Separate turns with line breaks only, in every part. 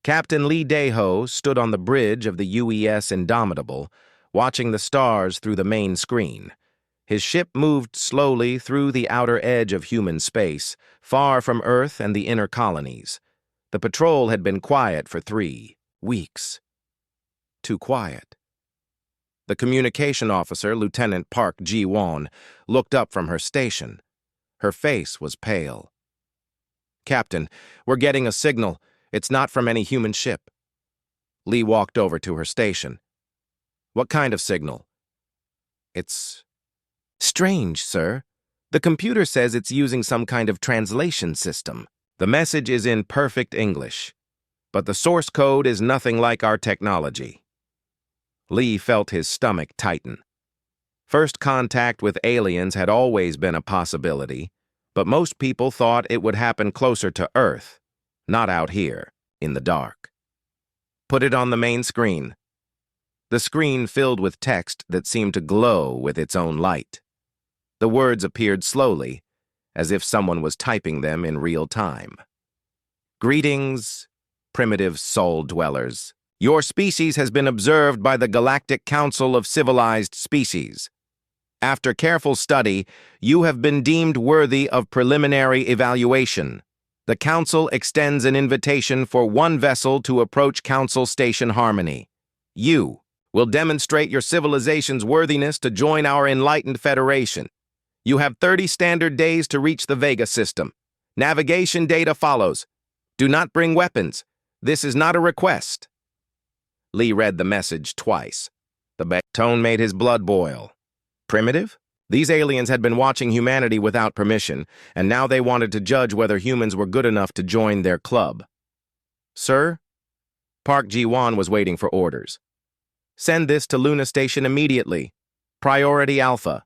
Captain Lee Daeho stood on the bridge of the UES Indomitable, watching the stars through the main screen. His ship moved slowly through the outer edge of human space, far from Earth and the inner colonies. The patrol had been quiet for 3 weeks. Too quiet. The communication officer, Lieutenant Park Ji-won, looked up from her station. Her face was pale. "Captain, we're getting a signal. It's not from any human ship." Lee walked over to her station. "What kind of signal?" "It's strange, sir. The computer says it's using some kind of translation system. The message is in perfect English, but the source code is nothing like our technology." Lee felt his stomach tighten. First contact with aliens had always been a possibility, but most people thought it would happen closer to Earth, not out here, in the dark. "Put it on the main screen." The screen filled with text that seemed to glow with its own light. The words appeared slowly, as if someone was typing them in real time. "Greetings, primitive soul dwellers. Your species has been observed by the Galactic Council of Civilized Species. After careful study, you have been deemed worthy of preliminary evaluation. The Council extends an invitation for one vessel to approach Council Station Harmony. You will demonstrate your civilization's worthiness to join our enlightened federation. You have 30 standard days to reach the Vega system. Navigation data follows. Do not bring weapons. This is not a request." Lee read the message twice. The tone made his blood boil. Primitive? These aliens had been watching humanity without permission, and now they wanted to judge whether humans were good enough to join their club. "Sir?" Park Ji-won was waiting for orders. "Send this to Luna Station immediately. Priority Alpha.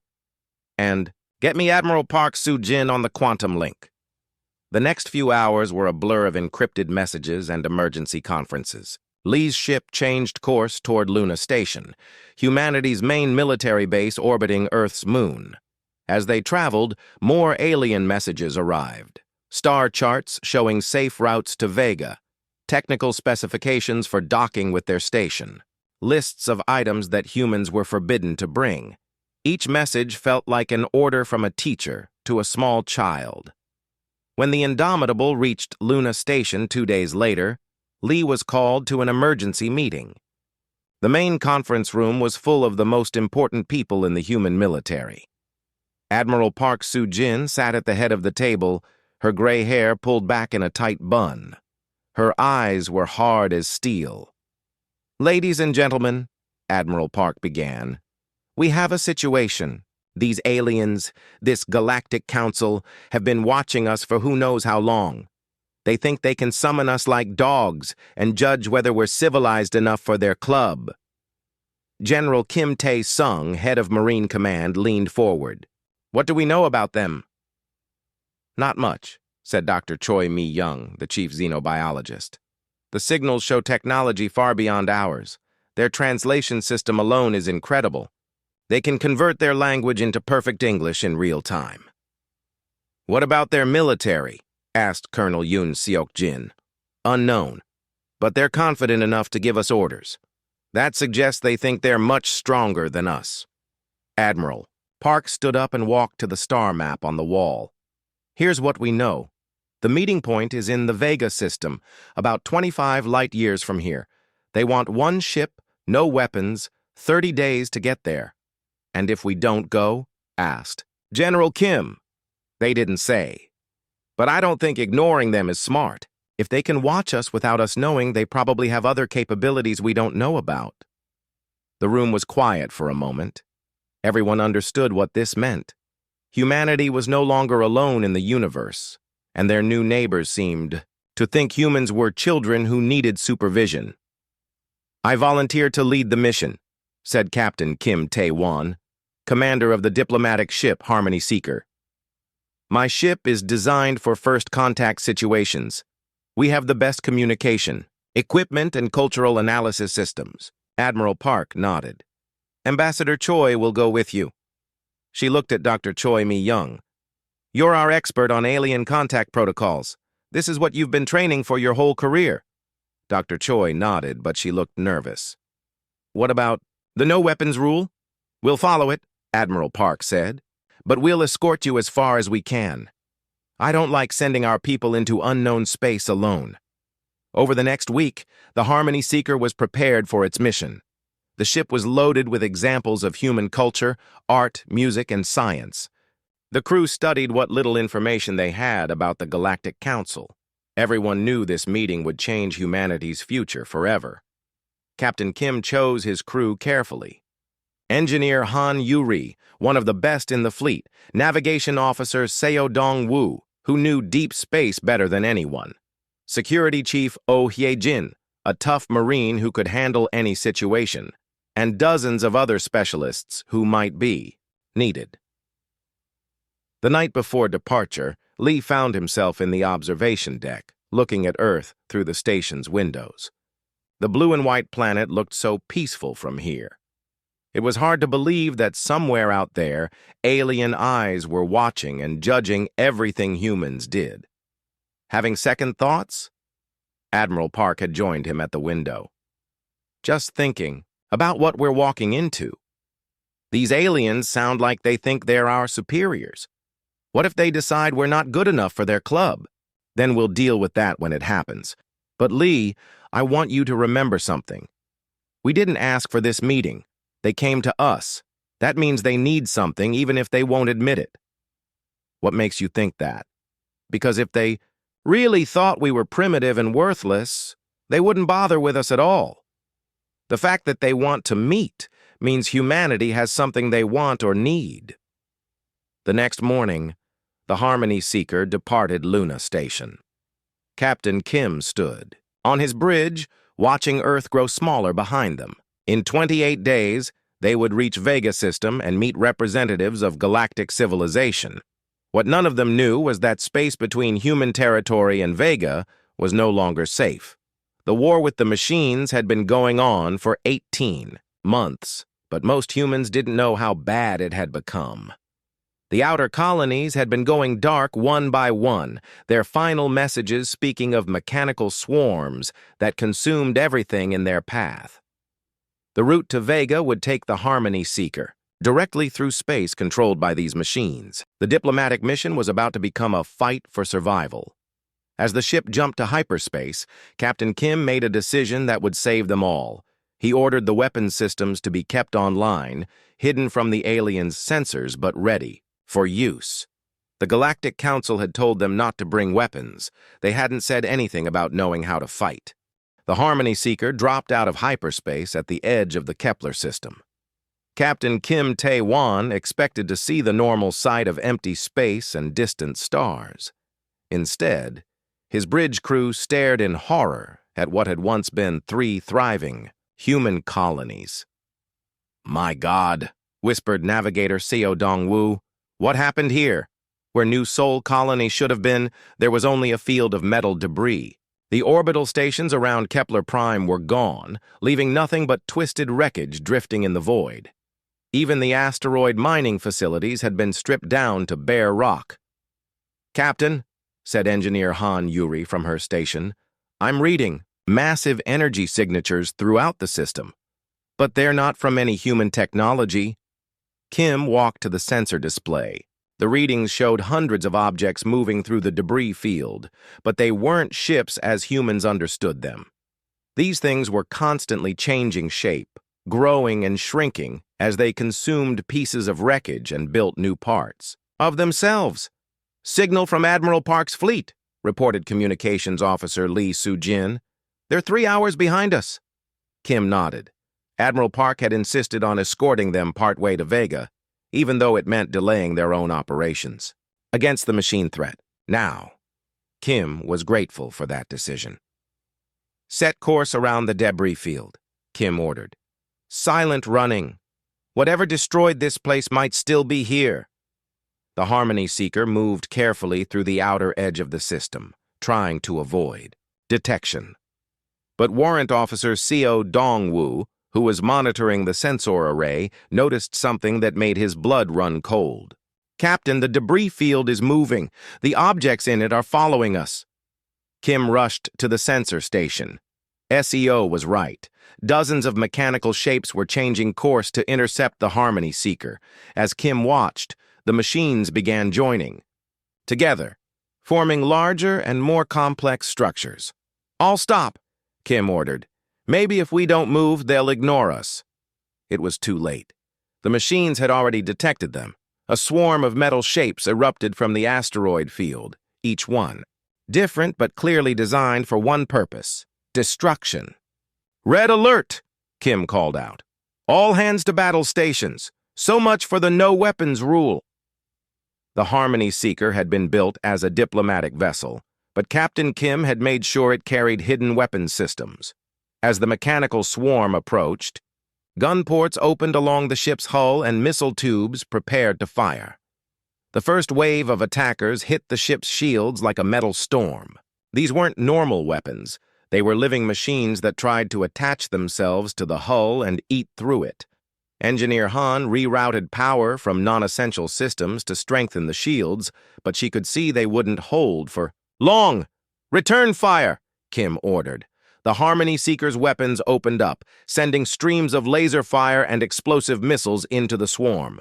And get me Admiral Park Soo-jin on the quantum link." The next few hours were a blur of encrypted messages and emergency conferences. Lee's ship changed course toward Luna Station, humanity's main military base orbiting Earth's moon. As they traveled, more alien messages arrived. Star charts showing safe routes to Vega, technical specifications for docking with their station, lists of items that humans were forbidden to bring. Each message felt like an order from a teacher to a small child. When the Indomitable reached Luna Station 2 days later, Lee was called to an emergency meeting. The main conference room was full of the most important people in the human military. Admiral Park Soo-jin sat at the head of the table, her gray hair pulled back in a tight bun. Her eyes were hard as steel. "Ladies and gentlemen," Admiral Park began, "we have a situation. These aliens, this Galactic Council, have been watching us for who knows how long. They think they can summon us like dogs and judge whether we're civilized enough for their club." General Kim Tae-sung, head of Marine Command, leaned forward. "What do we know about them?" "Not much," said Dr. Choi Mi-young, the chief xenobiologist. "The signals show technology far beyond ours. Their translation system alone is incredible. They can convert their language into perfect English in real time." "What about their military?" asked Colonel Yoon Seok-jin. "Unknown, but they're confident enough to give us orders. That suggests they think they're much stronger than us." "Admiral." Park stood up and walked to the star map on the wall. "Here's what we know. The meeting point is in the Vega system, about 25 light years from here. They want one ship, no weapons, 30 days to get there." "And if we don't go?" asked General Kim. "They didn't say. But I don't think ignoring them is smart. If they can watch us without us knowing, they probably have other capabilities we don't know about." The room was quiet for a moment. Everyone understood what this meant. Humanity was no longer alone in the universe, and their new neighbors seemed to think humans were children who needed supervision. "I volunteer to lead the mission," said Captain Kim Tae-won, commander of the diplomatic ship Harmony Seeker. "My ship is designed for first contact situations. We have the best communication, equipment, and cultural analysis systems." Admiral Park nodded. "Ambassador Choi will go with you." She looked at Dr. Choi Mi-young. "You're our expert on alien contact protocols. This is what you've been training for your whole career." Dr. Choi nodded, but she looked nervous. What about the no weapons rule? We'll follow it, Admiral Park said, but we'll escort you as far as we can. I don't like sending our people into unknown space alone. Over the next week, the Harmony Seeker was prepared for its mission. The ship was loaded with examples of human culture, art, music, and science. The crew studied what little information they had about the Galactic Council. Everyone knew this meeting would change humanity's future forever. Captain Kim chose his crew carefully. Engineer Han Yuri, one of the best in the fleet, Navigation Officer Seo Dong-woo, who knew deep space better than anyone. Security Chief Oh Hye-jin, a tough Marine who could handle any situation, and dozens of other specialists who might be needed. The night before departure, Lee found himself in the observation deck, looking at Earth through the station's windows. The blue and white planet looked so peaceful from here. It was hard to believe that somewhere out there, alien eyes were watching and judging everything humans did. Having second thoughts? Admiral Park had joined him at the window. Just thinking about what we're walking into. These aliens sound like they think they're our superiors. What if they decide we're not good enough for their club? Then we'll deal with that when it happens. But Lee, I want you to remember something. We didn't ask for this meeting. They came to us. That means they need something even if they won't admit it. What makes you think that? Because if they really thought we were primitive and worthless, they wouldn't bother with us at all. The fact that they want to meet means humanity has something they want or need. The next morning, the Harmony Seeker departed Luna Station. Captain Kim stood on his bridge, watching Earth grow smaller behind them. In 28 days, they would reach Vega System and meet representatives of galactic civilization. What none of them knew was that space between human territory and Vega was no longer safe. The war with the machines had been going on for 18 months, but most humans didn't know how bad it had become. The outer colonies had been going dark one by one, their final messages speaking of mechanical swarms that consumed everything in their path. The route to Vega would take the Harmony Seeker, directly through space controlled by these machines. The diplomatic mission was about to become a fight for survival. As the ship jumped to hyperspace, Captain Kim made a decision that would save them all. He ordered the weapons systems to be kept online, hidden from the aliens' sensors but ready for use. The Galactic Council had told them not to bring weapons. They hadn't said anything about knowing how to fight. The Harmony Seeker dropped out of hyperspace at the edge of the Kepler system. Captain Kim Tae-won expected to see the normal sight of empty space and distant stars. Instead, his bridge crew stared in horror at what had once been 3 thriving human colonies. "My God," whispered Navigator Seo Dong-woo, "what happened here? Where New Sol Colony should have been, there was only a field of metal debris. The orbital stations around Kepler Prime were gone, leaving nothing but twisted wreckage drifting in the void. Even the asteroid mining facilities had been stripped down to bare rock." "Captain," said Engineer Han Yuri from her station, "I'm reading massive energy signatures throughout the system. But they're not from any human technology." Kim walked to the sensor display. The readings showed hundreds of objects moving through the debris field, but they weren't ships as humans understood them. These things were constantly changing shape, growing and shrinking as they consumed pieces of wreckage and built new parts of themselves. "Signal from Admiral Park's fleet," reported Communications Officer Lee Soo-jin. "They're 3 hours behind us." Kim nodded. Admiral Park had insisted on escorting them partway to Vega, even though it meant delaying their own operations. Against the machine threat. Now, Kim was grateful for that decision. "Set course around the debris field," Kim ordered. "Silent running. Whatever destroyed this place might still be here." The Harmony Seeker moved carefully through the outer edge of the system, trying to avoid detection. But Warrant Officer Seo Dong-woo, who was monitoring the sensor array, noticed something that made his blood run cold. "Captain, the debris field is moving. The objects in it are following us." Kim rushed to the sensor station. SEO was right. Dozens of mechanical shapes were changing course to intercept the Harmony Seeker. As Kim watched, the machines began joining together, forming larger and more complex structures. "All stop," Kim ordered. "Maybe if we don't move, they'll ignore us." It was too late. The machines had already detected them. A swarm of metal shapes erupted from the asteroid field, each one different but clearly designed for one purpose: destruction. "Red alert!" Kim called out. "All hands to battle stations. So much for the no weapons rule." The Harmony Seeker had been built as a diplomatic vessel, but Captain Kim had made sure it carried hidden weapons systems. As the mechanical swarm approached, gun ports opened along the ship's hull and missile tubes prepared to fire. The first wave of attackers hit the ship's shields like a metal storm. These weren't normal weapons. They were living machines that tried to attach themselves to the hull and eat through it. Engineer Han rerouted power from non-essential systems to strengthen the shields, but she could see they wouldn't hold for long. "Return fire," Kim ordered. The Harmony Seeker's weapons opened up, sending streams of laser fire and explosive missiles into the swarm.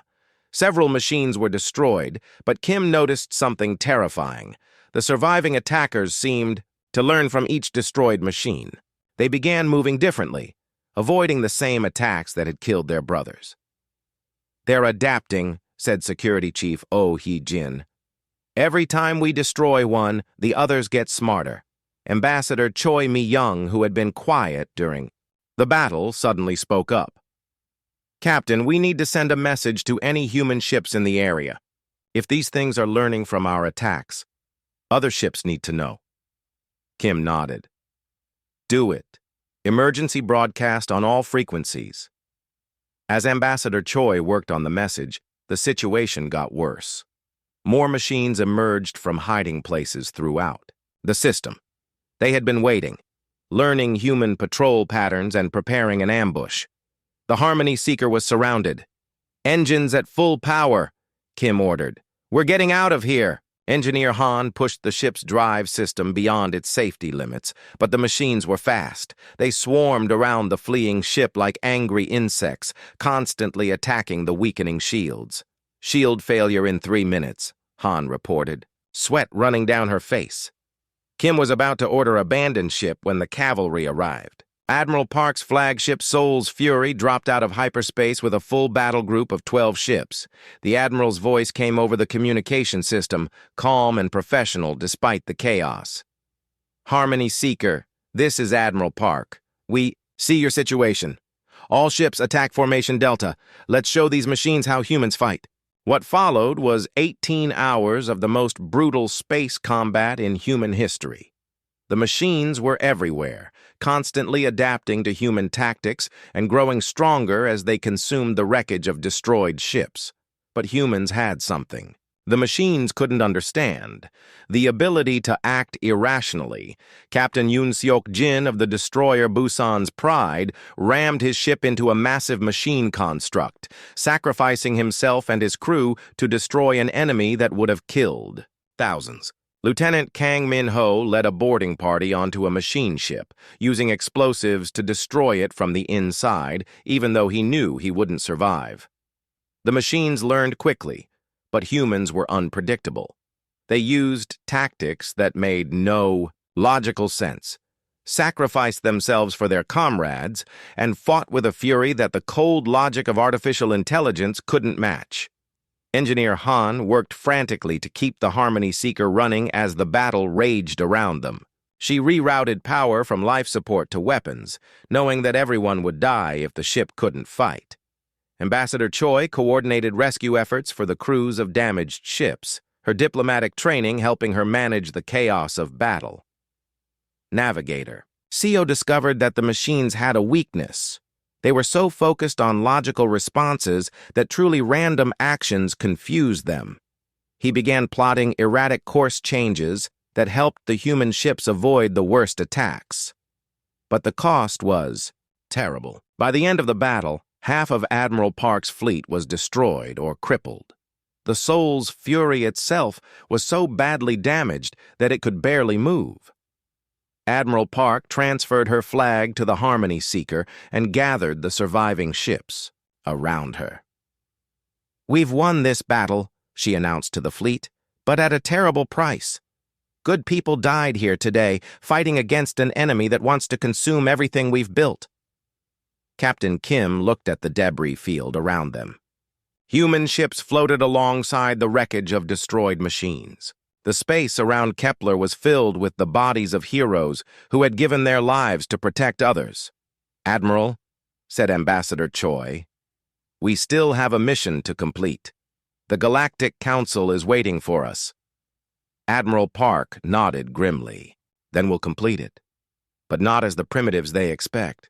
Several machines were destroyed, but Kim noticed something terrifying. The surviving attackers seemed to learn from each destroyed machine. They began moving differently, avoiding the same attacks that had killed their brothers. "They're adapting," said Security Chief Oh Hee-jin. "Every time we destroy one, the others get smarter." Ambassador Choi Mi-young, who had been quiet during the battle, suddenly spoke up. "Captain, we need to send a message to any human ships in the area. If these things are learning from our attacks, other ships need to know." Kim nodded. "Do it. Emergency broadcast on all frequencies." As Ambassador Choi worked on the message, the situation got worse. More machines emerged from hiding places throughout the system. They had been waiting, learning human patrol patterns and preparing an ambush. The Harmony Seeker was surrounded. "Engines at full power," Kim ordered. "We're getting out of here." Engineer Han pushed the ship's drive system beyond its safety limits, but the machines were fast. They swarmed around the fleeing ship like angry insects, constantly attacking the weakening shields. "Shield failure in 3 minutes," Han reported, sweat running down her face. Kim was about to order abandon ship when the cavalry arrived. Admiral Park's flagship Soul's Fury dropped out of hyperspace with a full battle group of 12 ships. The Admiral's voice came over the communication system, calm and professional despite the chaos. "Harmony Seeker, this is Admiral Park. We see your situation. All ships attack Formation Delta. Let's show these machines how humans fight." What followed was 18 hours of the most brutal space combat in human history. The machines were everywhere, constantly adapting to human tactics and growing stronger as they consumed the wreckage of destroyed ships. But humans had something the machines couldn't understand: the ability to act irrationally. Captain Yoon Seok Jin of the destroyer Busan's Pride rammed his ship into a massive machine construct, sacrificing himself and his crew to destroy an enemy that would have killed thousands. Lieutenant Kang Min-ho led a boarding party onto a machine ship, using explosives to destroy it from the inside, even though he knew he wouldn't survive. The machines learned quickly, but humans were unpredictable. They used tactics that made no logical sense, sacrificed themselves for their comrades, and fought with a fury that the cold logic of artificial intelligence couldn't match. Engineer Han worked frantically to keep the Harmony Seeker running as the battle raged around them. She rerouted power from life support to weapons, knowing that everyone would die if the ship couldn't fight. Ambassador Choi coordinated rescue efforts for the crews of damaged ships, her diplomatic training helping her manage the chaos of battle. Navigator. CO discovered that the machines had a weakness. They were so focused on logical responses that truly random actions confused them. He began plotting erratic course changes that helped the human ships avoid the worst attacks. But the cost was terrible. By the end of the battle, half of Admiral Park's fleet was destroyed or crippled. The Soul's Fury itself was so badly damaged that it could barely move. Admiral Park transferred her flag to the Harmony Seeker and gathered the surviving ships around her. "We've won this battle," she announced to the fleet, "but at a terrible price. Good people died here today, fighting against an enemy that wants to consume everything we've built." Captain Kim looked at the debris field around them. Human ships floated alongside the wreckage of destroyed machines. The space around Kepler was filled with the bodies of heroes who had given their lives to protect others. "Admiral," said Ambassador Choi, "we still have a mission to complete. The Galactic Council is waiting for us." Admiral Park nodded grimly. "Then we'll complete it. But not as the primitives they expect.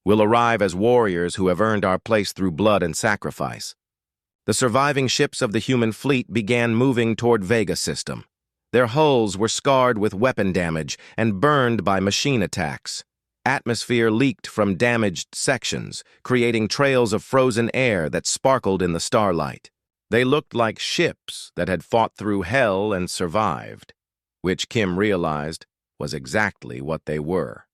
We'll arrive as warriors who have earned our place through blood and sacrifice." The surviving ships of the human fleet began moving toward Vega system. Their hulls were scarred with weapon damage and burned by machine attacks. Atmosphere leaked from damaged sections, creating trails of frozen air that sparkled in the starlight. They looked like ships that had fought through hell and survived, which Kim realized was exactly what they were.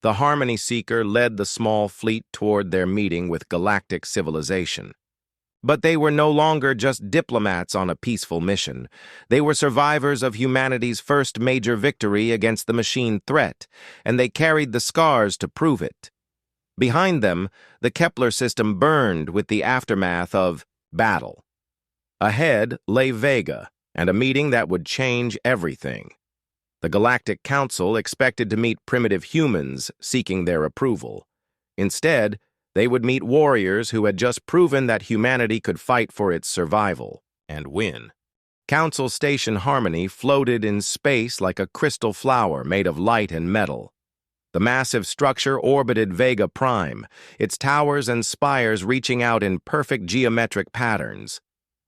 The Harmony Seeker led the small fleet toward their meeting with galactic civilization. But they were no longer just diplomats on a peaceful mission. They were survivors of humanity's first major victory against the machine threat, and they carried the scars to prove it. Behind them, the Kepler system burned with the aftermath of battle. Ahead lay Vega, and a meeting that would change everything. The Galactic Council expected to meet primitive humans seeking their approval. Instead, they would meet warriors who had just proven that humanity could fight for its survival and win. Council Station Harmony floated in space like a crystal flower made of light and metal. The massive structure orbited Vega Prime, its towers and spires reaching out in perfect geometric patterns.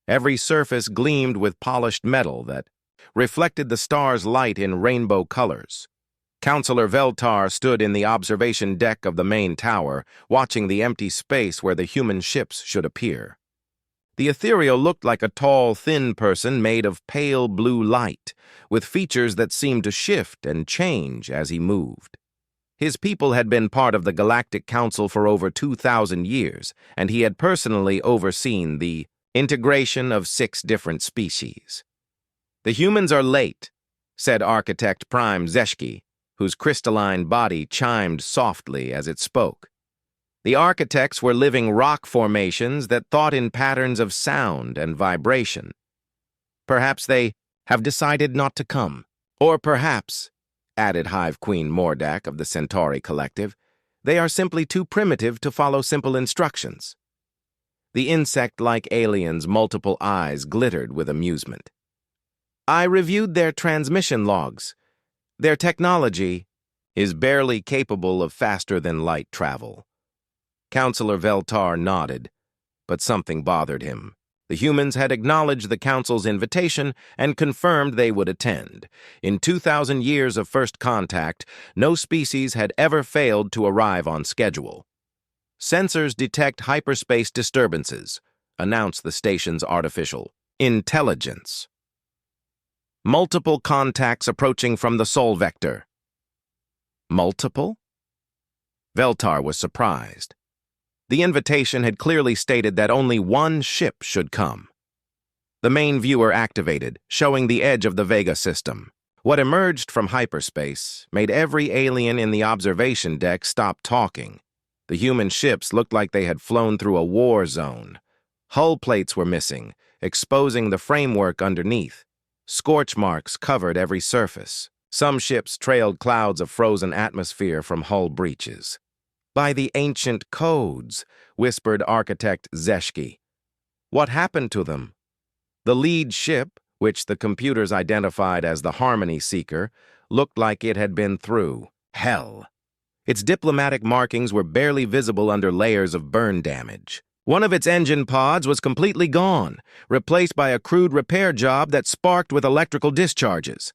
Every surface gleamed with polished metal that reflected the star's light in rainbow colors. Counselor Veltar stood in the observation deck of the main tower, watching the empty space where the human ships should appear. The ethereal looked like a tall, thin person made of pale blue light, with features that seemed to shift and change as he moved. His people had been part of the Galactic Council for over 2,000 years, and he had personally overseen the integration of 6 different species. "The humans are late," said Architect Prime Zeshki, whose crystalline body chimed softly as it spoke. The architects were living rock formations that thought in patterns of sound and vibration. "Perhaps they have decided not to come. Or perhaps," added Hive Queen Mordak of the Centauri Collective, "they are simply too primitive to follow simple instructions." The insect-like alien's multiple eyes glittered with amusement. "I reviewed their transmission logs. Their technology is barely capable of faster-than-light travel." Counselor Veltar nodded, but something bothered him. The humans had acknowledged the Council's invitation and confirmed they would attend. In 2,000 years of first contact, no species had ever failed to arrive on schedule. "Sensors detect hyperspace disturbances," announced the station's artificial intelligence. "Multiple contacts approaching from the Sol Vector." "Multiple?" Veltar was surprised. The invitation had clearly stated that only one ship should come. The main viewer activated, showing the edge of the Vega system. What emerged from hyperspace made every alien in the observation deck stop talking. The human ships looked like they had flown through a war zone. Hull plates were missing, exposing the framework underneath. Scorch marks covered every surface. Some ships trailed clouds of frozen atmosphere from hull breaches. "By the ancient codes," whispered Architect Zeshki. "What happened to them?" The lead ship, which the computers identified as the Harmony Seeker, looked like it had been through hell. Its diplomatic markings were barely visible under layers of burn damage. One of its engine pods was completely gone, replaced by a crude repair job that sparked with electrical discharges.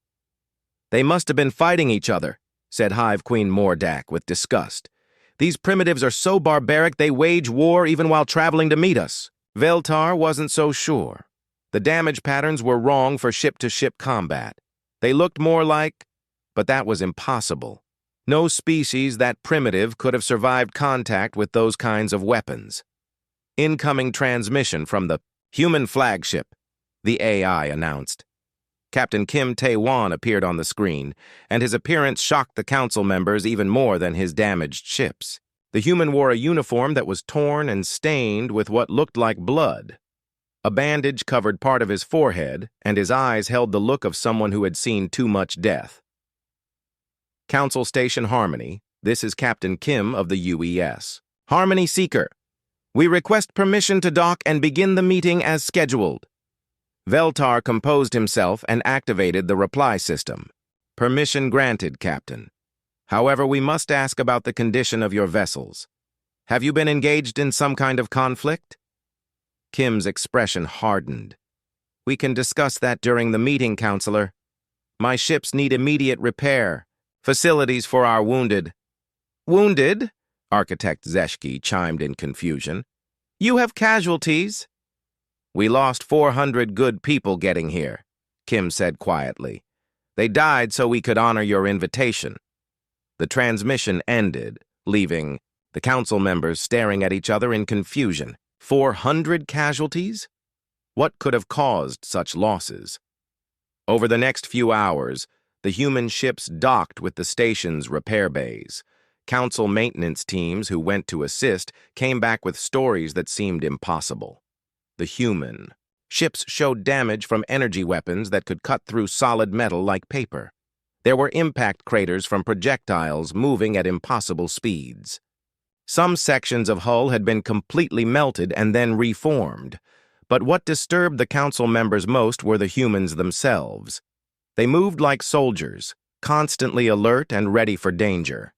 "They must have been fighting each other," said Hive Queen Mordak with disgust. "These primitives are so barbaric they wage war even while traveling to meet us." Veltar wasn't so sure. The damage patterns were wrong for ship-to-ship combat. They looked more like But that was impossible. No species that primitive could have survived contact with those kinds of weapons. Incoming transmission from the human flagship, the AI announced. Captain Kim Tae-won appeared on the screen, and his appearance shocked the council members even more than his damaged ships. The human wore a uniform that was torn and stained with what looked like blood. A bandage covered part of his forehead, and his eyes held the look of someone who had seen too much death. Council Station Harmony, this is Captain Kim of the UES. Harmony Seeker, we request permission to dock and begin the meeting as scheduled. Veltar composed himself and activated the reply system. Permission granted, Captain. However, we must ask about the condition of your vessels. Have you been engaged in some kind of conflict? Kim's expression hardened. We can discuss that during the meeting, Counselor. My ships need immediate repair. Facilities for our wounded. Wounded? Architect Zeshki chimed in confusion. You have casualties? We lost 400 good people getting here, Kim said quietly. They died so we could honor your invitation. The transmission ended, leaving the council members staring at each other in confusion. 400 casualties? What could have caused such losses? Over the next few hours, the human ships docked with the station's repair bays. Council maintenance teams who went to assist came back with stories that seemed impossible. The human ships showed damage from energy weapons that could cut through solid metal like paper. There were impact craters from projectiles moving at impossible speeds. Some sections of hull had been completely melted and then reformed. But what disturbed the council members most were the humans themselves. They moved like soldiers, constantly alert and ready for danger.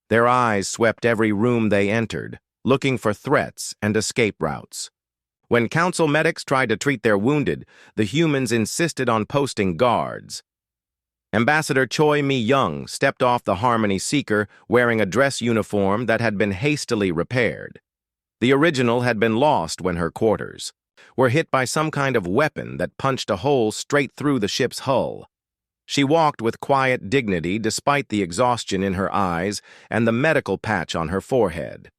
Their eyes swept every room they entered, looking for threats and escape routes. When council medics tried to treat their wounded, the humans insisted on posting guards. Ambassador Choi Mi-young stepped off the Harmony Seeker wearing a dress uniform that had been hastily repaired. The original had been lost when her quarters were hit by some kind of weapon that punched a hole straight through the ship's hull. She walked with quiet dignity despite the exhaustion in her eyes and the medical patch on her forehead.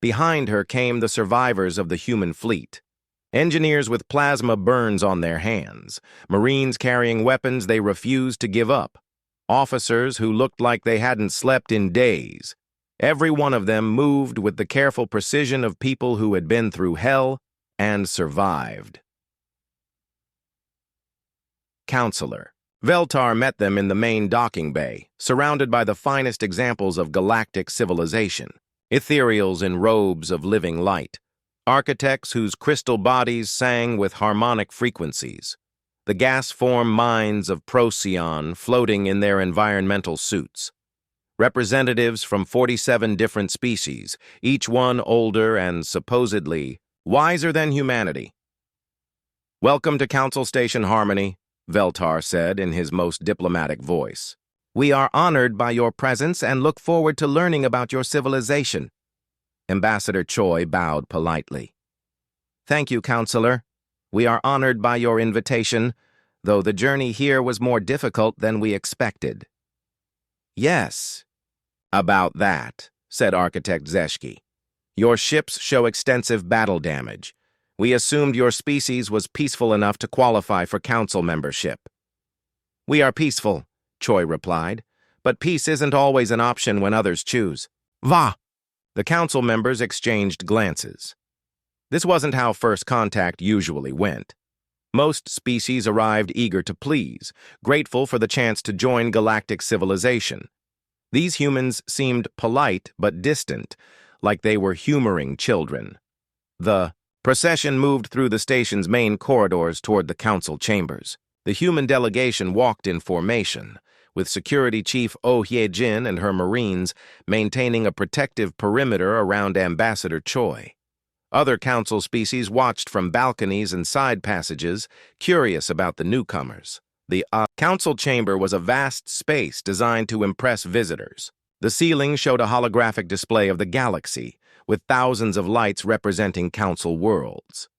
Behind her came the survivors of the human fleet. Engineers with plasma burns on their hands, Marines carrying weapons they refused to give up, officers who looked like they hadn't slept in days. Every one of them moved with the careful precision of people who had been through hell and survived. Counselor. Veltar met them in the main docking bay, surrounded by the finest examples of galactic civilization, ethereals in robes of living light, architects whose crystal bodies sang with harmonic frequencies, the gas-form minds of Procyon floating in their environmental suits, representatives from 47 different species, each one older and supposedly wiser than humanity. Welcome to Council Station Harmony, Veltar said in his most diplomatic voice. We are honored by your presence and look forward to learning about your civilization. Ambassador Choi bowed politely. Thank you, Counselor. We are honored by your invitation, though the journey here was more difficult than we expected. Yes, about that, said Architect Zeshki. Your ships show extensive battle damage. We assumed your species was peaceful enough to qualify for council membership. We are peaceful, Choi replied, but peace isn't always an option when others choose. Va! The council members exchanged glances. This wasn't how first contact usually went. Most species arrived eager to please, grateful for the chance to join galactic civilization. These humans seemed polite but distant, like they were humoring children. The procession moved through the station's main corridors toward the council chambers. The human delegation walked in formation, with Security Chief Oh Hye-jin and her Marines maintaining a protective perimeter around Ambassador Choi. Other council species watched from balconies and side passages, curious about the newcomers. The council chamber was a vast space designed to impress visitors. The ceiling showed a holographic display of the galaxy, with thousands of lights representing council worlds.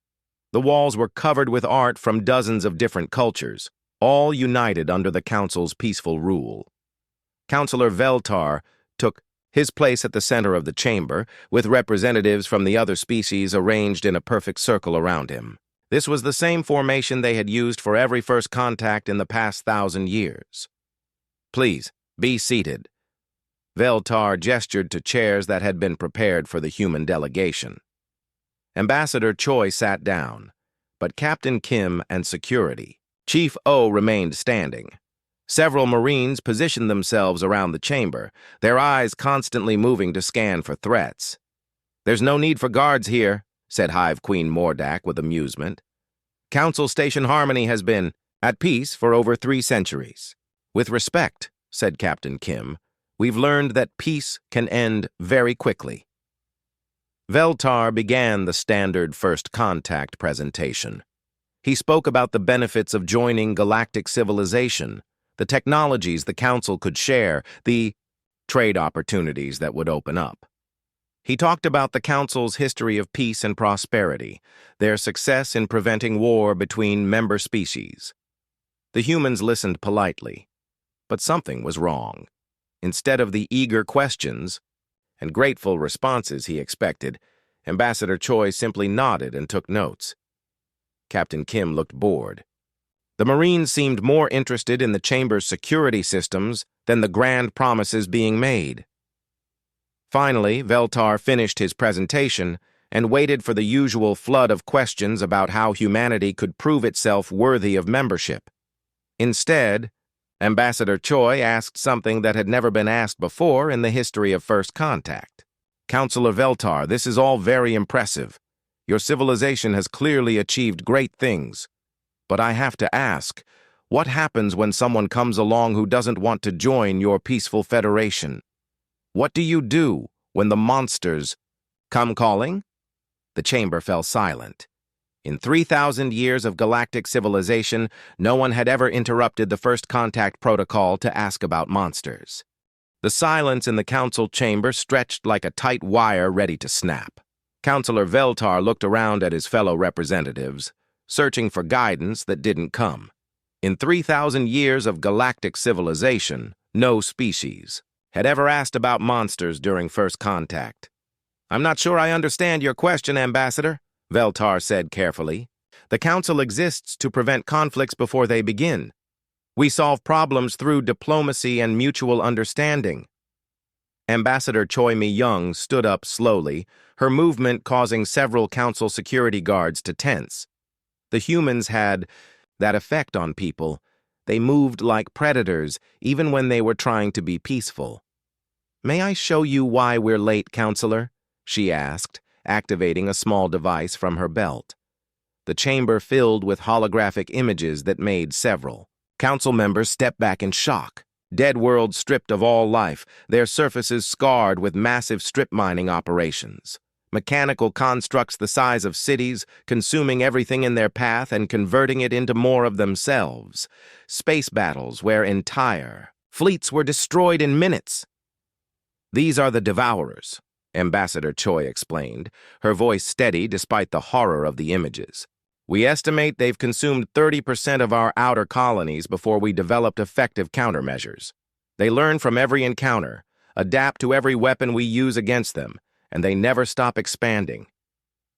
The walls were covered with art from dozens of different cultures, all united under the council's peaceful rule. Counselor Veltar took his place at the center of the chamber, with representatives from the other species arranged in a perfect circle around him. This was the same formation they had used for every first contact in the past 1,000 years. "Please, be seated." Veltar gestured to chairs that had been prepared for the human delegation. Ambassador Choi sat down, but Captain Kim and security, Chief O, remained standing. Several Marines positioned themselves around the chamber, their eyes constantly moving to scan for threats. "There's no need for guards here," said Hive Queen Mordak with amusement. "Council Station Harmony has been at peace for over 3 centuries. With respect," said Captain Kim, "we've learned that peace can end very quickly." Veltar began the standard first contact presentation. He spoke about the benefits of joining galactic civilization, the technologies the Council could share, the trade opportunities that would open up. He talked about the Council's history of peace and prosperity, their success in preventing war between member species. The humans listened politely, but something was wrong. Instead of the eager questions and grateful responses he expected, Ambassador Choi simply nodded and took notes. Captain Kim looked bored. The Marines seemed more interested in the chamber's security systems than the grand promises being made. Finally, Veltar finished his presentation and waited for the usual flood of questions about how humanity could prove itself worthy of membership. Instead, Ambassador Choi asked something that had never been asked before in the history of First Contact. "Counselor Veltar, this is all very impressive. Your civilization has clearly achieved great things. But I have to ask, what happens when someone comes along who doesn't want to join your peaceful federation? What do you do when the monsters come calling?" The chamber fell silent. In 3,000 years of galactic civilization, no one had ever interrupted the First Contact protocol to ask about monsters. The silence in the council chamber stretched like a tight wire ready to snap. Counselor Veltar looked around at his fellow representatives, searching for guidance that didn't come. In 3,000 years of galactic civilization, no species had ever asked about monsters during First Contact. "I'm not sure I understand your question, Ambassador," Veltar said carefully. "The Council exists to prevent conflicts before they begin. We solve problems through diplomacy and mutual understanding." Ambassador Choi Mi-young stood up slowly, her movement causing several Council security guards to tense. The humans had that effect on people. They moved like predators, even when they were trying to be peaceful. "May I show you why we're late, Counselor?" she asked, activating a small device from her belt. The chamber filled with holographic images that made several. Council members stepped back in shock. Dead worlds stripped of all life, their surfaces scarred with massive strip mining operations. Mechanical constructs the size of cities, consuming everything in their path and converting it into more of themselves. Space battles where entire fleets were destroyed in minutes. "These are the Devourers," Ambassador Choi explained, her voice steady despite the horror of the images. "We estimate they've consumed 30% of our outer colonies before we developed effective countermeasures. They learn from every encounter, adapt to every weapon we use against them, and they never stop expanding."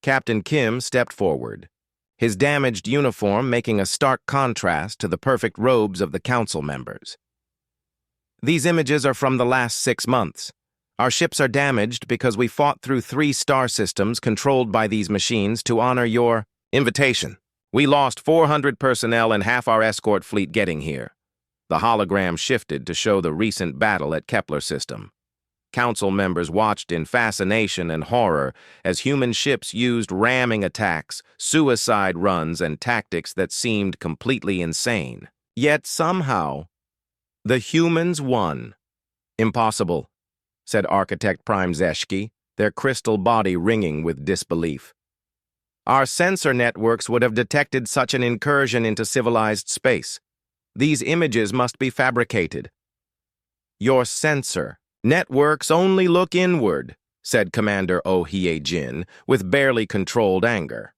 Captain Kim stepped forward, his damaged uniform making a stark contrast to the perfect robes of the council members. "These images are from the last 6 months. Our ships are damaged because we fought through 3 star systems controlled by these machines to honor your invitation. We lost 400 personnel and half our escort fleet getting here." The hologram shifted to show the recent battle at Kepler system. Council members watched in fascination and horror as human ships used ramming attacks, suicide runs, and tactics that seemed completely insane. Yet somehow, the humans won. "Impossible," said Architect Prime Zeshki, their crystal body ringing with disbelief. "Our sensor networks would have detected such an incursion into civilized space. These images must be fabricated." "Your sensor networks only look inward," said Commander Oh Hye-jin with barely controlled anger.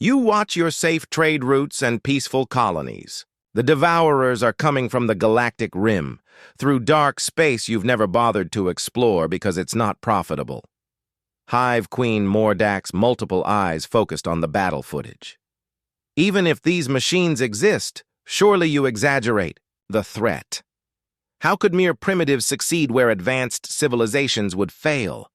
"You watch your safe trade routes and peaceful colonies. The Devourers are coming from the Galactic Rim, through dark space you've never bothered to explore because it's not profitable. Hive Queen Mordak's multiple eyes focused on the battle footage. Even if these machines exist, surely you exaggerate the threat. How could mere primitives succeed where advanced civilizations would fail?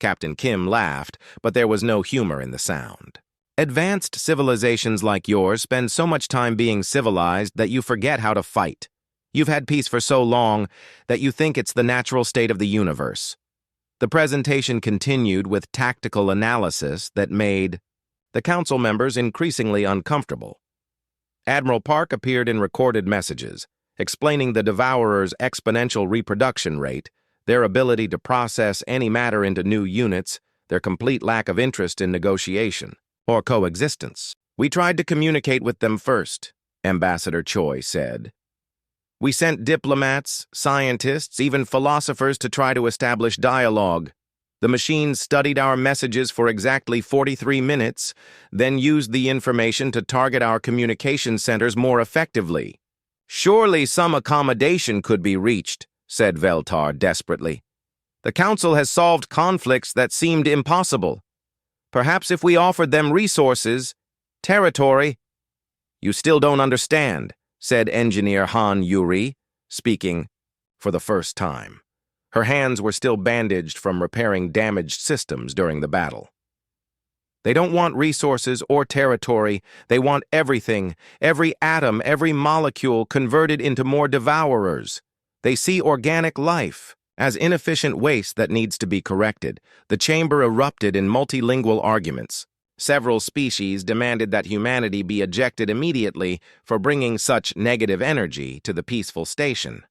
Captain Kim laughed, but there was no humor in the sound. Advanced civilizations like yours spend so much time being civilized that you forget how to fight. You've had peace for so long that you think it's the natural state of the universe. The presentation continued with tactical analysis that made the council members increasingly uncomfortable. Admiral Park appeared in recorded messages, explaining the Devourers' exponential reproduction rate, their ability to process any matter into new units, their complete lack of interest in negotiation or coexistence. We tried to communicate with them first, Ambassador Choi said. We sent diplomats, scientists, even philosophers to try to establish dialogue. The machines studied our messages for exactly 43 minutes, then used the information to target our communication centers more effectively. Surely some accommodation could be reached, said Veltar desperately. The Council has solved conflicts that seemed impossible. Perhaps if we offered them resources, territory. You still don't understand, said Engineer Han Yuri, speaking for the first time. Her hands were still bandaged from repairing damaged systems during the battle. They don't want resources or territory. They want everything, every atom, every molecule converted into more Devourers. They see organic life as inefficient waste that needs to be corrected. The chamber erupted in multilingual arguments. Several species demanded that humanity be ejected immediately for bringing such negative energy to the peaceful station.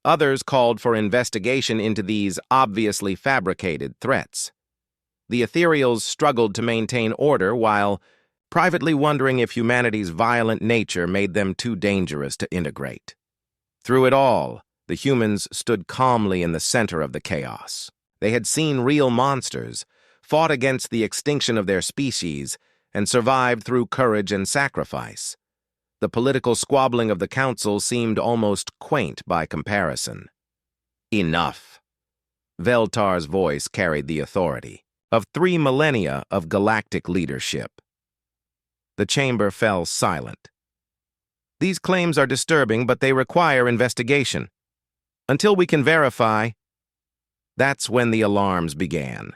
Others called for investigation into these obviously fabricated threats. The ethereals struggled to maintain order while privately wondering if humanity's violent nature made them too dangerous to integrate. Through it all, the humans stood calmly in the center of the chaos. They had seen real monsters, fought against the extinction of their species, and survived through courage and sacrifice. The political squabbling of the council seemed almost quaint by comparison. Enough. Veltar's voice carried the authority of 3 millennia of galactic leadership. The chamber fell silent. These claims are disturbing, but they require investigation. Until we can verify, that's when the alarms began.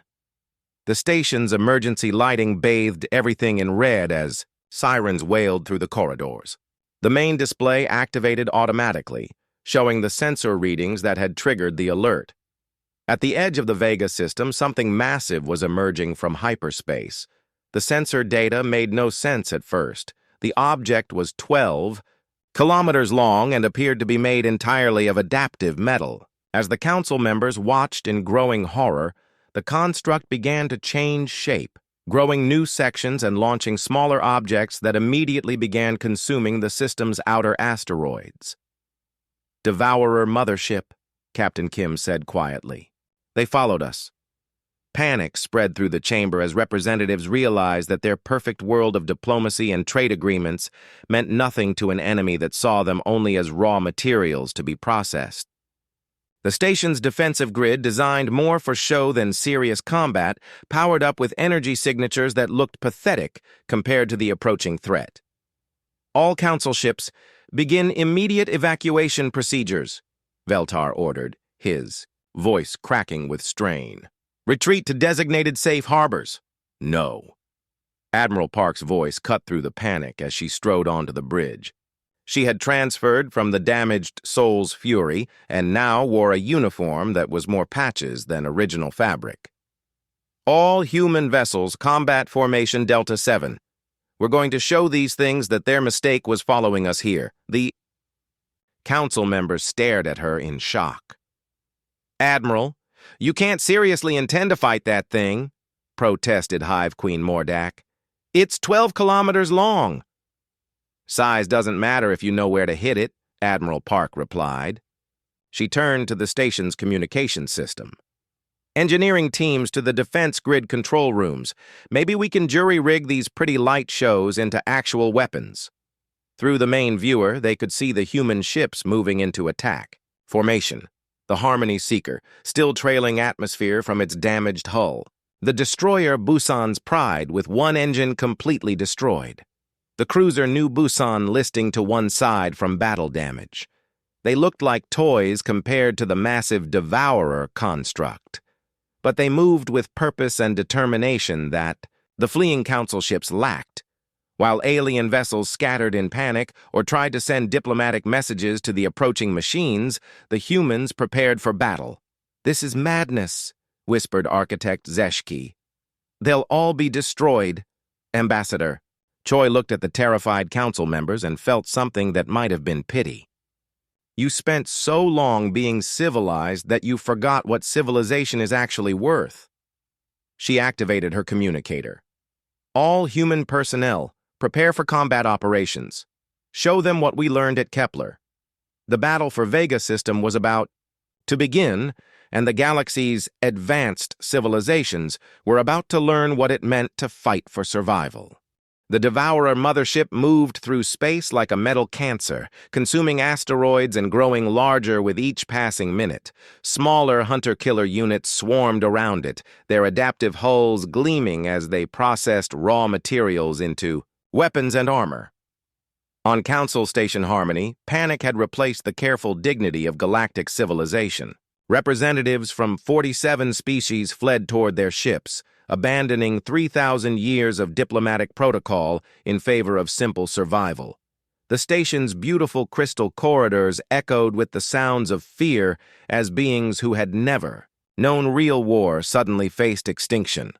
The station's emergency lighting bathed everything in red as sirens wailed through the corridors. The main display activated automatically, showing the sensor readings that had triggered the alert. At the edge of the Vega system, something massive was emerging from hyperspace. The sensor data made no sense at first. The object was 12 kilometers long and appeared to be made entirely of adaptive metal. As the council members watched in growing horror, the construct began to change shape, growing new sections and launching smaller objects that immediately began consuming the system's outer asteroids. Devourer Mothership, Captain Kim said quietly. They followed us. Panic spread through the chamber as representatives realized that their perfect world of diplomacy and trade agreements meant nothing to an enemy that saw them only as raw materials to be processed. The station's defensive grid, designed more for show than serious combat, powered up with energy signatures that looked pathetic compared to the approaching threat. All council ships, begin immediate evacuation procedures, Veltar ordered, his voice cracking with strain. Retreat to designated safe harbors. No. Admiral Park's voice cut through the panic as she strode onto the bridge. She had transferred from the damaged Soul's Fury and now wore a uniform that was more patches than original fabric. All human vessels, combat formation Delta 7. We're going to show these things that their mistake was following us here. The council members stared at her in shock. Admiral, you can't seriously intend to fight that thing, protested Hive Queen Mordak. It's 12 kilometers long. Size doesn't matter if you know where to hit it, Admiral Park replied. She turned to the station's communication system. Engineering teams to the defense grid control rooms. Maybe we can jury-rig these pretty light shows into actual weapons. Through the main viewer, they could see the human ships moving into attack. Formation. The Harmony Seeker, still trailing atmosphere from its damaged hull. The destroyer Busan's Pride with one engine completely destroyed. The cruiser New Busan listing to one side from battle damage. They looked like toys compared to the massive Devourer construct. But they moved with purpose and determination that the fleeing council ships lacked. While alien vessels scattered in panic or tried to send diplomatic messages to the approaching machines, the humans prepared for battle. "This is madness," whispered Architect Zeshki. "They'll all be destroyed." "Ambassador." Choi looked at the terrified council members and felt something that might have been pity. "You spent so long being civilized that you forgot what civilization is actually worth." She activated her communicator. "All human personnel, prepare for combat operations. Show them what we learned at Kepler. The battle for Vega system was about to begin, and the galaxy's advanced civilizations were about to learn what it meant to fight for survival." The Devourer mothership moved through space like a metal cancer, consuming asteroids and growing larger with each passing minute. Smaller hunter-killer units swarmed around it, their adaptive hulls gleaming as they processed raw materials into weapons and armor. On Council Station Harmony, panic had replaced the careful dignity of galactic civilization. Representatives from 47 species fled toward their ships, abandoning 3,000 years of diplomatic protocol in favor of simple survival. The station's beautiful crystal corridors echoed with the sounds of fear as beings who had never known real war suddenly faced extinction.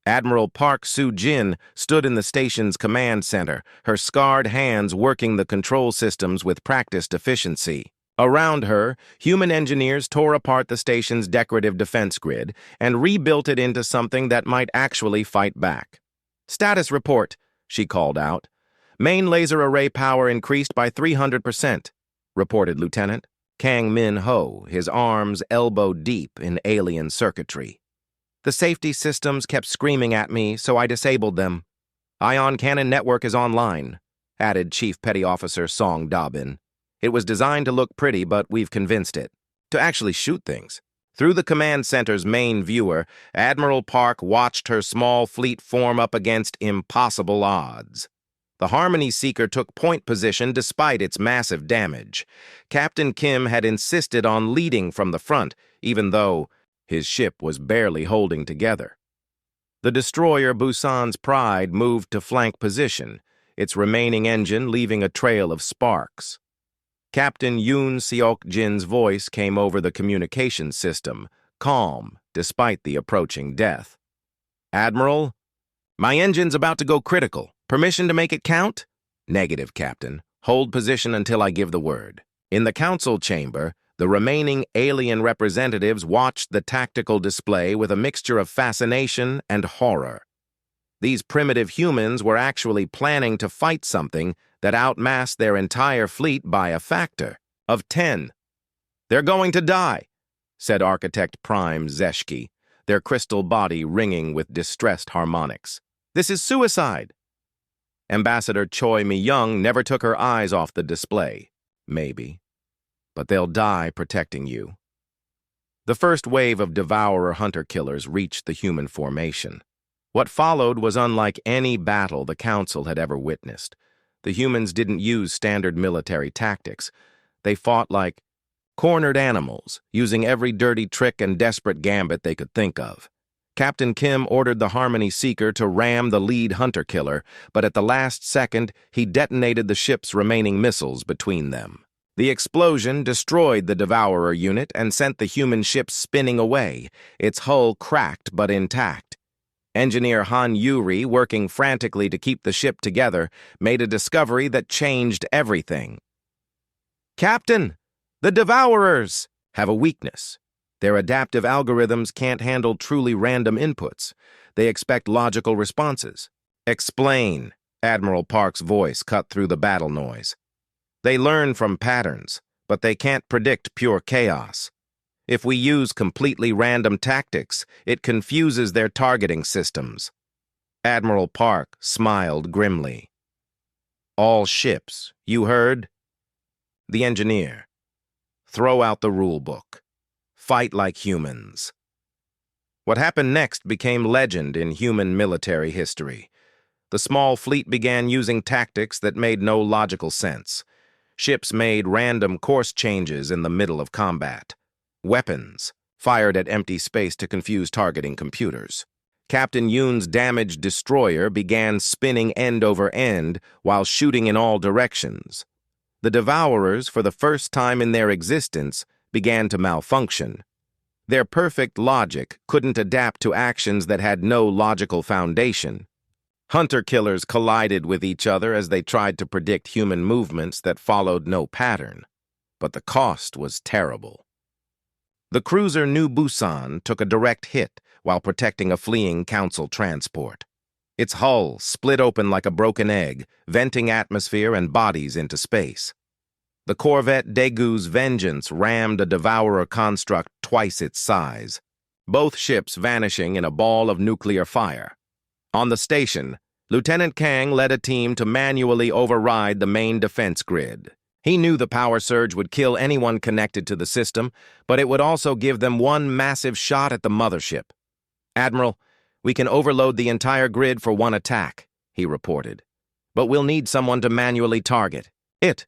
Admiral Park Soo-jin stood in the station's command center, her scarred hands working the control systems with practiced efficiency. Around her, human engineers tore apart the station's decorative defense grid and rebuilt it into something that might actually fight back. "Status report," she called out. "Main laser array power increased by 300%, reported Lieutenant Kang Min-ho, his arms elbow-deep in alien circuitry. "The safety systems kept screaming at me, so I disabled them. Ion cannon network is online," added Chief Petty Officer Song Dabin. "It was designed to look pretty, but we've convinced it to actually shoot things." Through the command center's main viewer, Admiral Park watched her small fleet form up against impossible odds. The Harmony Seeker took point position despite its massive damage. Captain Kim had insisted on leading from the front, even though his ship was barely holding together. The destroyer Busan's Pride moved to flank position, its remaining engine leaving a trail of sparks. Captain Yoon Seok-jin's voice came over the communications system, calm despite the approaching death. "Admiral, my engine's about to go critical. Permission to make it count?" "Negative, Captain. Hold position until I give the word." In the council chamber, the remaining alien representatives watched the tactical display with a mixture of fascination and horror. These primitive humans were actually planning to fight something that outmassed their entire fleet by a factor of 10. "They're going to die," said Architect Prime Zeshki, their crystal body ringing with distressed harmonics. "This is suicide." Ambassador Choi Mi-young never took her eyes off the display. "Maybe. But they'll die protecting you." The first wave of Devourer hunter-killers reached the human formation. What followed was unlike any battle the Council had ever witnessed. The humans didn't use standard military tactics. They fought like cornered animals, using every dirty trick and desperate gambit they could think of. Captain Kim ordered the Harmony Seeker to ram the lead hunter-killer, but at the last second, he detonated the ship's remaining missiles between them. The explosion destroyed the Devourer unit and sent the human ship spinning away, its hull cracked but intact. Engineer Han Yuri, working frantically to keep the ship together, made a discovery that changed everything. "Captain, the Devourers have a weakness. Their adaptive algorithms can't handle truly random inputs. They expect logical responses." "Explain," Admiral Park's voice cut through the battle noise. "They learn from patterns, but they can't predict pure chaos. If we use completely random tactics, it confuses their targeting systems." Admiral Park smiled grimly. All ships, you heard? The engineer. Throw out the rule book. Fight like humans. What happened next became legend in human military history. The small fleet began using tactics that made no logical sense. Ships made random course changes in the middle of combat. Weapons fired at empty space to confuse targeting computers. Captain Yoon's damaged destroyer began spinning end over end while shooting in all directions. The Devourers, for the first time in their existence, began to malfunction. Their perfect logic couldn't adapt to actions that had no logical foundation. Hunter-killers collided with each other as they tried to predict human movements that followed no pattern. But the cost was terrible. The cruiser New Busan took a direct hit while protecting a fleeing Council transport. Its hull split open like a broken egg, venting atmosphere and bodies into space. The corvette Daegu's Vengeance rammed a Devourer construct twice its size, both ships vanishing in a ball of nuclear fire. On the station, Lieutenant Kang led a team to manually override the main defense grid. He knew the power surge would kill anyone connected to the system, but it would also give them one massive shot at the mothership. "Admiral, we can overload the entire grid for one attack," he reported. "But we'll need someone to manually target it."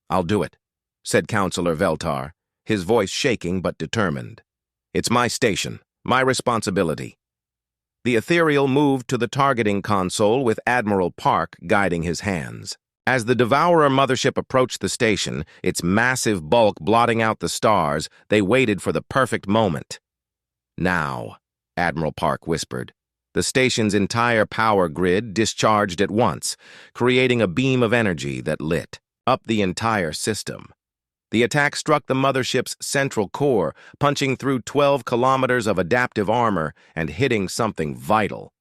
"I'll do it," said Counselor Veltar, his voice shaking but determined. "It's my station, my responsibility." The ethereal moved to the targeting console with Admiral Park guiding his hands. As the Devourer mothership approached the station, its massive bulk blotting out the stars, they waited for the perfect moment. "Now," Admiral Park whispered. The station's entire power grid discharged at once, creating a beam of energy that lit up the entire system. The attack struck the mothership's central core, punching through 12 kilometers of adaptive armor and hitting something vital.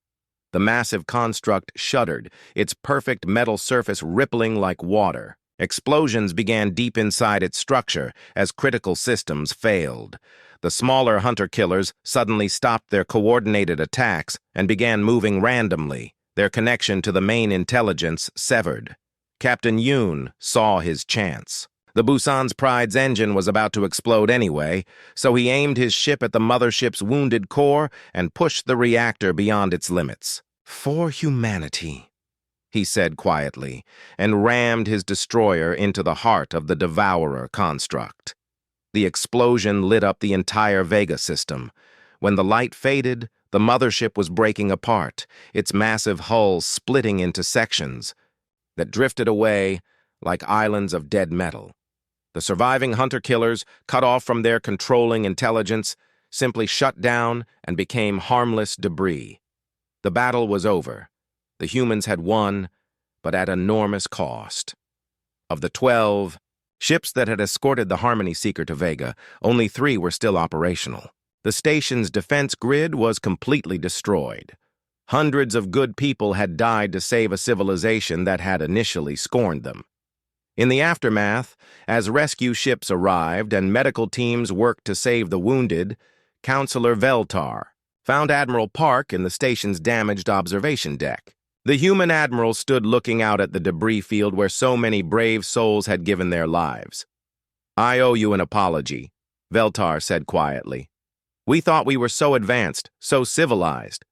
The massive construct shuddered, its perfect metal surface rippling like water. Explosions began deep inside its structure as critical systems failed. The smaller hunter-killers suddenly stopped their coordinated attacks and began moving randomly, their connection to the main intelligence severed. Captain Yoon saw his chance. The Busan's Pride's engine was about to explode anyway, so he aimed his ship at the mothership's wounded core and pushed the reactor beyond its limits. "For humanity," he said quietly, and rammed his destroyer into the heart of the Devourer construct. The explosion lit up the entire Vega system. When the light faded, the mothership was breaking apart, its massive hull splitting into sections that drifted away like islands of dead metal. The surviving hunter-killers, cut off from their controlling intelligence, simply shut down and became harmless debris. The battle was over. The humans had won, but at enormous cost. Of the 12 ships that had escorted the Harmony Seeker to Vega, only 3 were still operational. The station's defense grid was completely destroyed. Hundreds of good people had died to save a civilization that had initially scorned them. In the aftermath, as rescue ships arrived and medical teams worked to save the wounded, Counselor Veltar found Admiral Park in the station's damaged observation deck. The human admiral stood looking out at the debris field where so many brave souls had given their lives. "I owe you an apology," Veltar said quietly. "We thought we were so advanced, so civilized.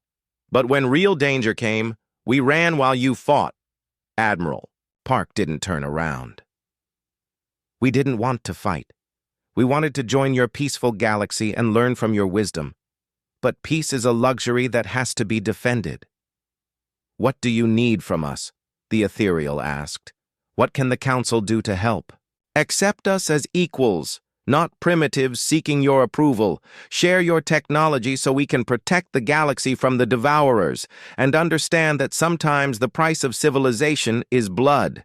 But when real danger came, we ran while you fought." "Admiral," Park didn't turn around. "We didn't want to fight. We wanted to join your peaceful galaxy and learn from your wisdom. But peace is a luxury that has to be defended." "What do you need from us?" the ethereal asked. "What can the Council do to help?" "Accept us as equals, not primitives seeking your approval. Share your technology so we can protect the galaxy from the Devourers, and understand that sometimes the price of civilization is blood."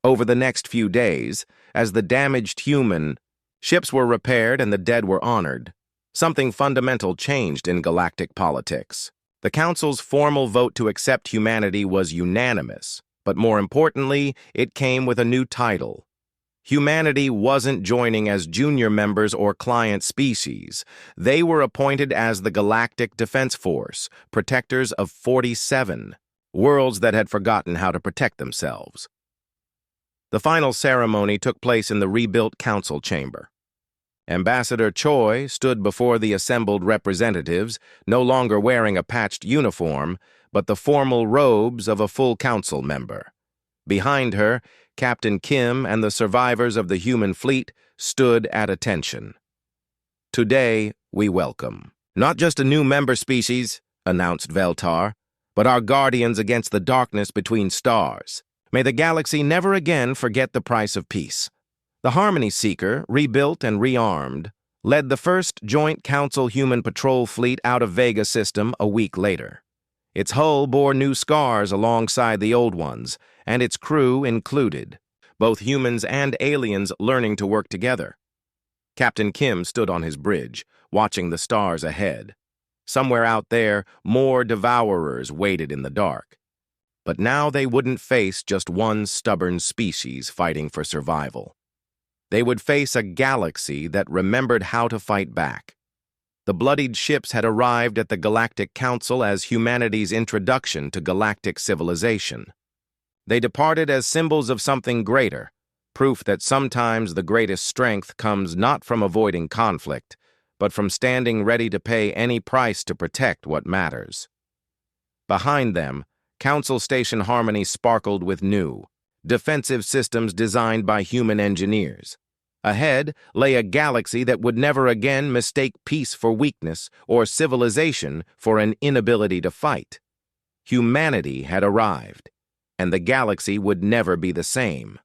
Over the next few days, as the damaged human ships were repaired and the dead were honored, something fundamental changed in galactic politics. The Council's formal vote to accept humanity was unanimous, but more importantly, it came with a new title. Humanity wasn't joining as junior members or client species. They were appointed as the Galactic Defense Force, protectors of 47. worlds that had forgotten how to protect themselves. The final ceremony took place in the rebuilt council chamber. Ambassador Choi stood before the assembled representatives, no longer wearing a patched uniform, but the formal robes of a full council member. Behind her, Captain Kim and the survivors of the human fleet stood at attention. Today, we welcome not just a new member species, announced Veltar, but our guardians against the darkness between stars. May the galaxy never again forget the price of peace. The Harmony Seeker, rebuilt and rearmed, led the first Joint Council Human Patrol fleet out of Vega system a week later. Its hull bore new scars alongside the old ones, and its crew included, both humans and aliens learning to work together. Captain Kim stood on his bridge, watching the stars ahead. Somewhere out there, more devourers waited in the dark. But now they wouldn't face just one stubborn species fighting for survival. They would face a galaxy that remembered how to fight back. The Bloodied ships had arrived at the Galactic Council as humanity's introduction to galactic civilization. They departed as symbols of something greater, proof that sometimes the greatest strength comes not from avoiding conflict, but from standing ready to pay any price to protect what matters. Behind them, Council Station Harmony sparkled with new, defensive systems designed by human engineers. Ahead lay a galaxy that would never again mistake peace for weakness or civilization for an inability to fight. Humanity had arrived, and the galaxy would never be the same.